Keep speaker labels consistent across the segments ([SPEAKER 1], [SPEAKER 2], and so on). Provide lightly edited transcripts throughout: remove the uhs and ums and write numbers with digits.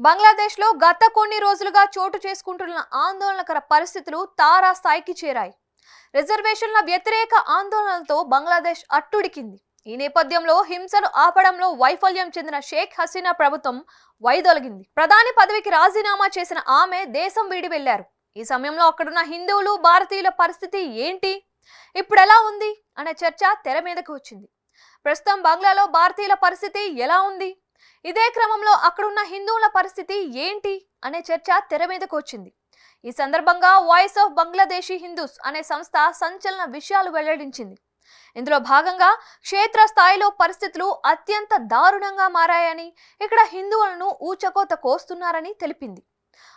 [SPEAKER 1] బంగ్లాదేశ్లో గత కొన్ని రోజులుగా చోటు చేసుకుంటున్న ఆందోళనకర పరిస్థితులు తారాస్థాయికి చేరాయి. రిజర్వేషన్ల వ్యతిరేక ఆందోళనలతో బంగ్లాదేశ్ అట్టుడికింది. ఈ నేపథ్యంలో హింసను ఆపడంలో వైఫల్యం చెందిన షేక్ హసీనా ప్రభుత్వం వైదొలగింది. ప్రధాని పదవికి రాజీనామా చేసిన ఆమె దేశం వీడి వెళ్లారు. ఈ సమయంలో అక్కడున్న హిందువులు, భారతీయుల పరిస్థితి ఏంటి, ఇప్పుడు ఎలా ఉంది అనే చర్చ తెర మీదకు వచ్చింది. ప్రస్తుతం బంగ్లాలో భారతీయుల పరిస్థితి ఎలా ఉంది, ఇదే క్రమంలో అక్కడున్న హిందువుల పరిస్థితి ఏంటి అనే చర్చ తెర మీదకు వచ్చింది. ఈ సందర్భంగా వాయిస్ ఆఫ్ బంగ్లాదేశీ హిందూస్ అనే సంస్థ సంచలన విషయాలు వెల్లడించింది. ఇందులో భాగంగా క్షేత్ర స్థాయిలో పరిస్థితులు అత్యంత దారుణంగా మారాయని, ఇక్కడ హిందువులను ఊచకోత కోస్తున్నారని తెలిపింది.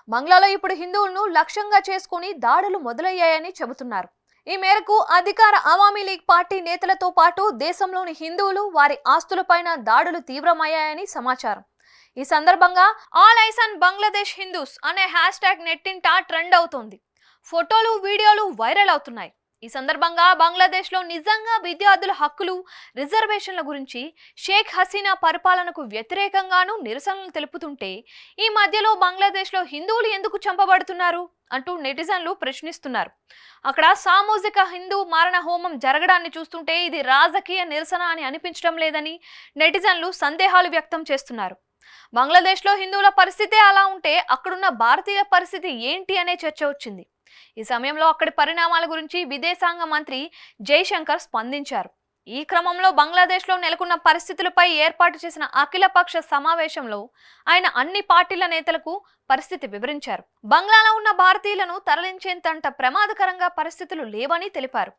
[SPEAKER 1] బంగ్లాలో ఇప్పుడు హిందువులను లక్ష్యంగా చేసుకుని దాడులు మొదలయ్యాయని చెబుతున్నారు. ఈ మేరకు అధికార అవామీ లీగ్ పార్టీ నేతలతో పాటు దేశంలోని హిందువులు, వారి ఆస్తులపైన దాడులు తీవ్రమయ్యాయని సమాచారం. ఈ సందర్భంగా all eyes on Bangladesh Hindus అనే హ్యాష్ ట్యాగ్ నెట్టింట ట్రెండ్ అవుతోంది. ఫోటోలు, వీడియోలు వైరల్ అవుతున్నాయి. ఈ సందర్భంగా బంగ్లాదేశ్లో నిజంగా విద్యార్థుల హక్కులు, రిజర్వేషన్ల గురించి, షేక్ హసీనా పరిపాలనకు వ్యతిరేకంగానూ నిరసనలు తెలుపుతుంటే, ఈ మధ్యలో బంగ్లాదేశ్లో హిందువులు ఎందుకు చంపబడుతున్నారు అంటూ నెటిజన్లు ప్రశ్నిస్తున్నారు. అక్కడ సామూహిక హిందూ మారణ హోమం జరగడాన్ని చూస్తుంటే ఇది రాజకీయ నిరసన అని అనిపించడం లేదని నెటిజన్లు సందేహాలు వ్యక్తం చేస్తున్నారు. బంగ్లాదేశ్లో హిందువుల పరిస్థితే అలా ఉంటే అక్కడున్న భారతీయుల పరిస్థితి ఏంటి అనే చర్చ వచ్చింది. ఈ సమయంలో అక్కడి పరిణామాల గురించి విదేశాంగ మంత్రి జైశంకర్ స్పందించారు. ఈ క్రమంలో బంగ్లాదేశ్లో నెలకొన్న పరిస్థితులపై ఏర్పాటు చేసిన అఖిలపక్ష సమావేశంలో ఆయన అన్ని పార్టీల నేతలకు పరిస్థితి వివరించారు. బంగ్లాలో ఉన్న భారతీయులను తరలించేంతంత ప్రమాదకరంగా పరిస్థితులు లేవని తెలిపారు.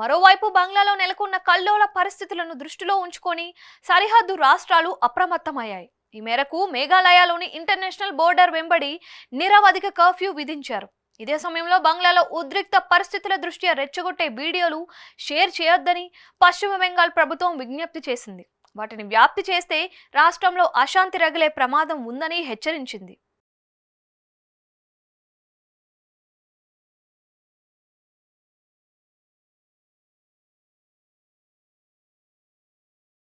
[SPEAKER 1] మరోవైపు బంగ్లాలో నెలకొన్న కల్లోల పరిస్థితులను దృష్టిలో ఉంచుకొని సరిహద్దు రాష్ట్రాలు అప్రమత్తమయ్యాయి. ఈ మేరకు మేఘాలయలోని ఇంటర్నేషనల్ బోర్డర్ వెంబడి నిరవధిక కర్ఫ్యూ విధించారు. ఇదే సమయంలో బంగ్లాలో ఉద్రిక్త పరిస్థితుల దృష్ట్యా రెచ్చగొట్టే వీడియోలు షేర్ చేయొద్దని పశ్చిమ బెంగాల్ ప్రభుత్వం విజ్ఞప్తి చేసింది. వాటిని వ్యాప్తి చేస్తే రాష్ట్రంలో అశాంతి రగిలే ప్రమాదం ఉందని హెచ్చరించింది.